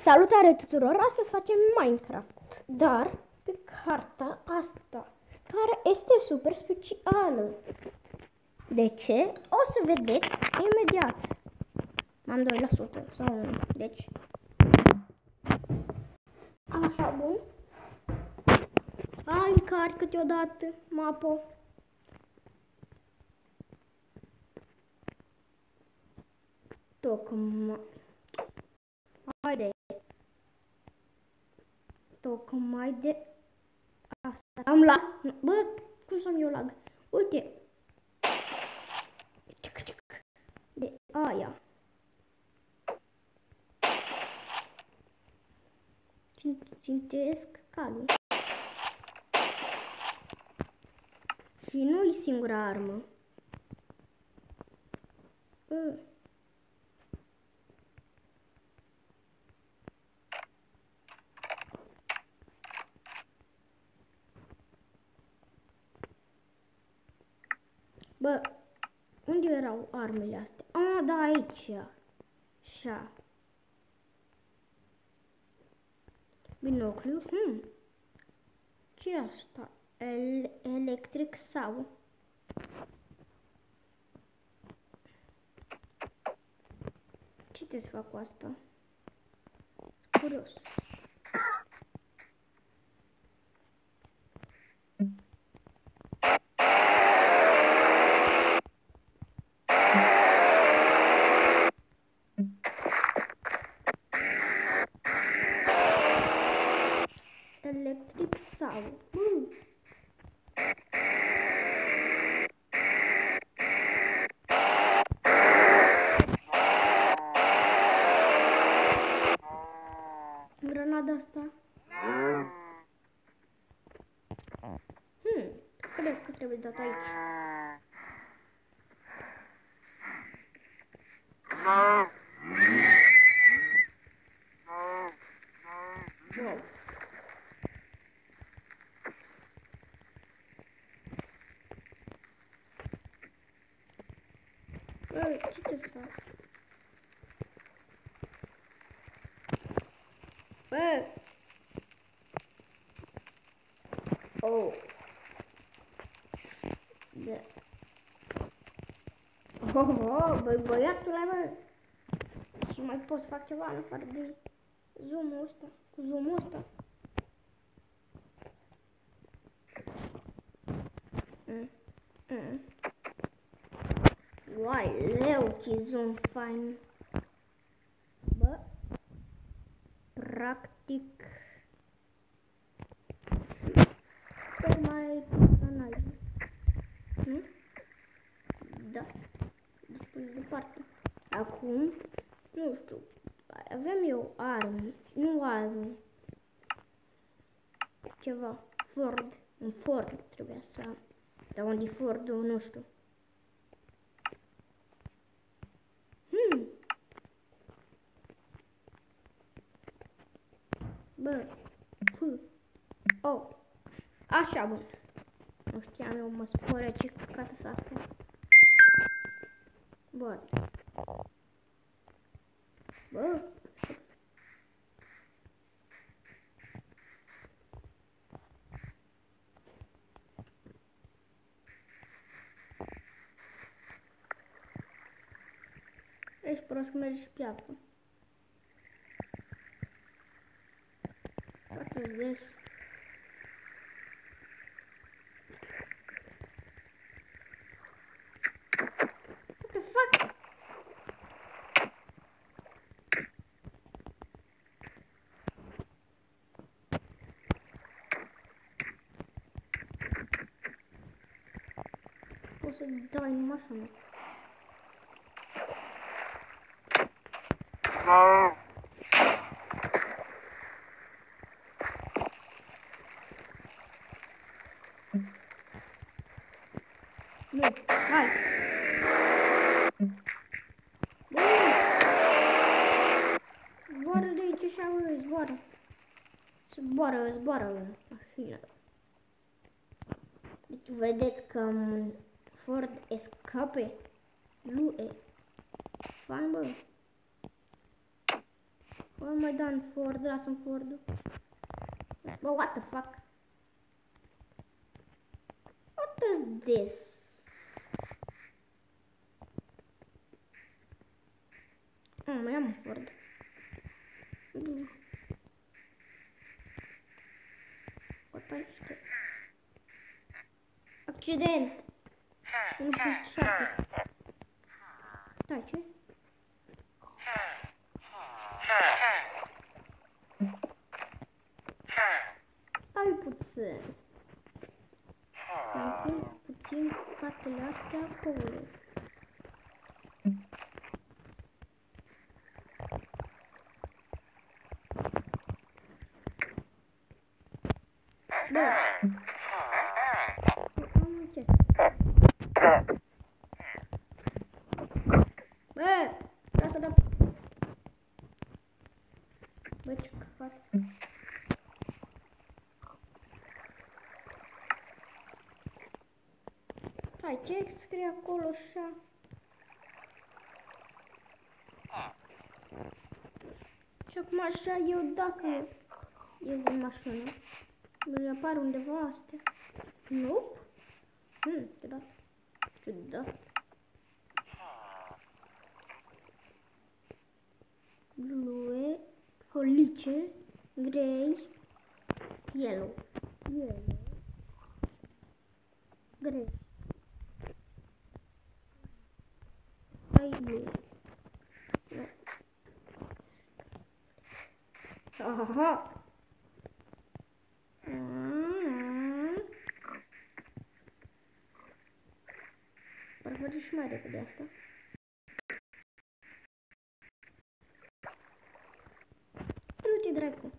Salutare tuturor! Astăzi facem Minecraft, dar pe carta asta, care este super specială. De ce? O să vedeți imediat. Am 2% sau 1, deci... Așa, bun. Hai, încarc câteodată mapă. Tocmai... Haide. Tocmai de asta. Am lag. Bă, cum să-mi eu lag? Uite. De aia. Cintesc calul. Și nu-i singura armă. Bă, unde erau armele astea? Ah, da, aici. Așa. Binoclu. Ce-i asta? Electric sau? Ce trebuie să fac cu asta? Sunt curios. Electric sau? Granada asta. Cred că trebuie dat aici. Wow. Bă, ce te fac? Bă! Oh! Da. Băi, băiatule, bă! Și mai pot să fac ceva în afară de zoom-ul ăsta, cu zoom-ul ăsta. Uai, leu, ce zoom fain! Bă! Practic... Sper mai analiză. Da, destul de departe. Acum, nu știu, avem eu arme, nu arme. Ceva, Ford, un Ford trebuia să am. Dar unde e Fordul, nu știu. Bă, oh, așa, bun. Nu știam eu, mă spune ce căcată s astea. Bun. Bă. Ești prost că mergi pe apă. Atât des. What the fuck? O să dai numai așa, mă. Nu, hai! Zboară de aici așa, zboară. Zboară, mașină. Deci vedeți că Ford escape. Nu e. Fain, bă. Oh my god, Ford, lasă-mi Ford-ul. Bă, what the fuck? What is this? Mai am un Ford. Otaște. Accident! 1.7. Stai, ce? Stai puțin. Să-mi pun puțin cartele astea acolo. Bă! Am ce? Bă! Vreau să dau... Bă, ce căcat. Stai, ce scrie acolo așa? Și acum așa eu dacă ies din mașină, îmi apar undeva astea. Nope. Ciudat. Ciudat. Blue, holice, grey, yellow. Grey. Sky blue. Aha. Ar face și mai repede asta. Du-te, dracu.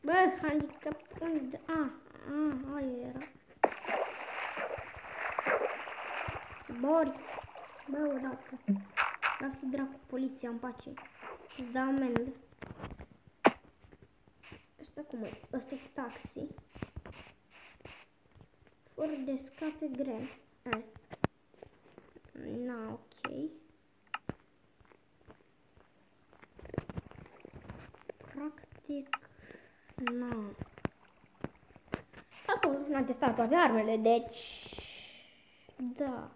Bă, handicap unde? Aia era. Zbori. Bă, odată. Lasă dracu poliția în pace. Îți dau amendă. Asta cum e? Asta e taxi. Fără de scape greu. Na, ok. Practic, na. Acum m-am testat toate armele, deci... Da.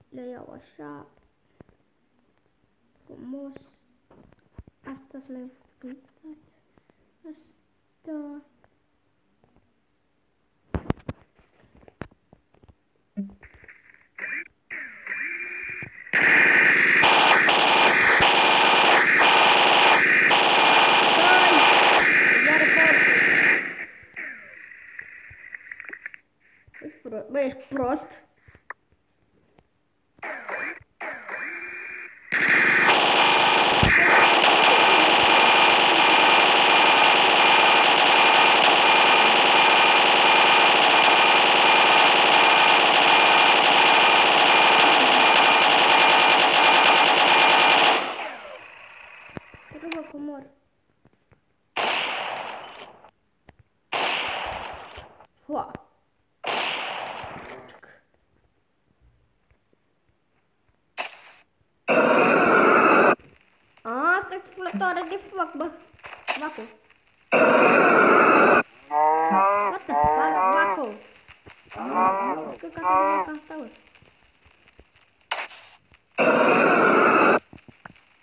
Le iau așa. Frumos. Asta s-a mai cântat. Asta. Bă, ești prost? Te rog, că mor. Hoa. Exploratoare de foc, bă. Vacu. What the fuck, vacu? Că ca vaca asta, bă.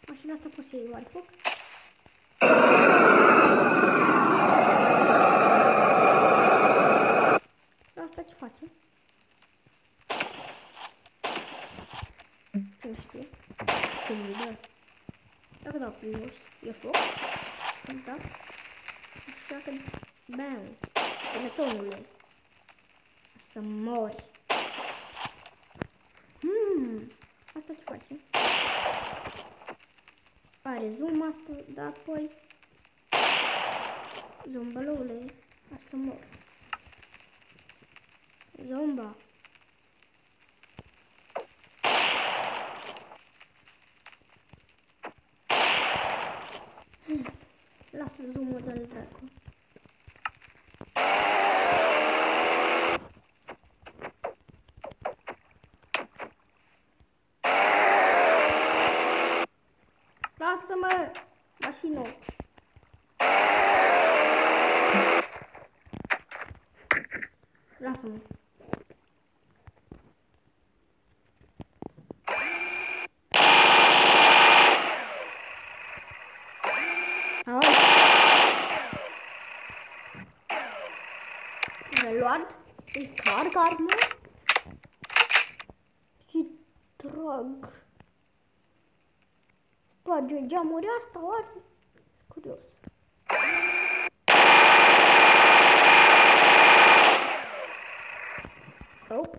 Mașina asta poți să iei oare foc? Asta ce face? Nu știu. Cum îi dă? Dacă dau plus, e foc. Da. Așa că... Bam! Teletonule. Să mori. Asta ce face? Are zoom asta, da, apoi... Zombalule. Asta mor. Zomba. Lasă zoom-ul de-l dracu. Lasă-mă, mașină. Lasă-mă. Reluat. Încarc armă. Și trag. Sparge geamuri asta, oare? Sunt curios. Oh.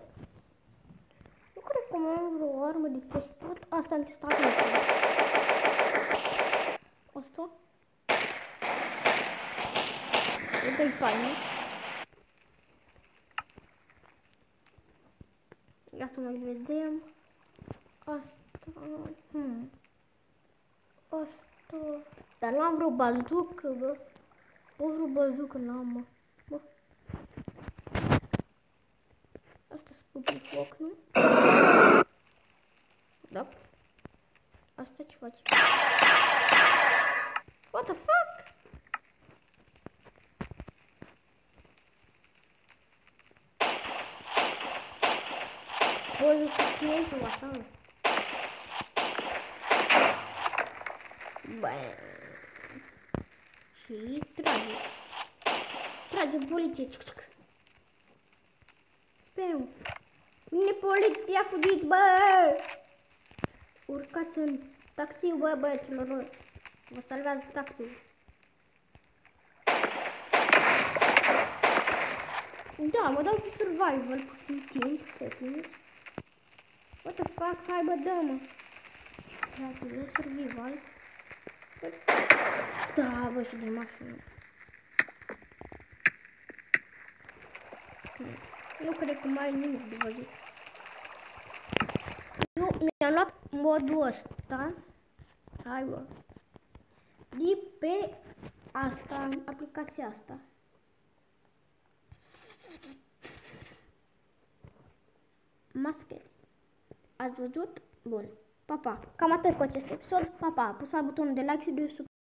Nu cred că mai am vreo armă de testat. Asta am testat. Asta? Uite-i faină. Ia să mai vedem. Asta. Asta. Dar n-am vreo bazucă, bă. O vreo bazucă n-am, mă. Bă. Asta scupi foc, nu? Da. Asta ce face? What the fuck? Bă, eu cu asta. Bă. Și trage. Trage poliție. Peu. Vine poliția, fugiți, bă! Urcați în taxi, bă, băieților, bă. Vă salvează taxiul. Da, mă dau pe survival puțin timp, seconds. What the fuck, hai bă, dă-mă. Rapid, survival. Da, bă, și de mașină. Nu cred că mai e nimic de văzut. Eu mi-am luat modul ăsta. Hai bă. De pe asta, aplicația asta. Masche. Ați văzut? Bun. Pa, pa. Cam atât cu acest episod. Pa, pa. Apăsați butonul de like și de subscribe.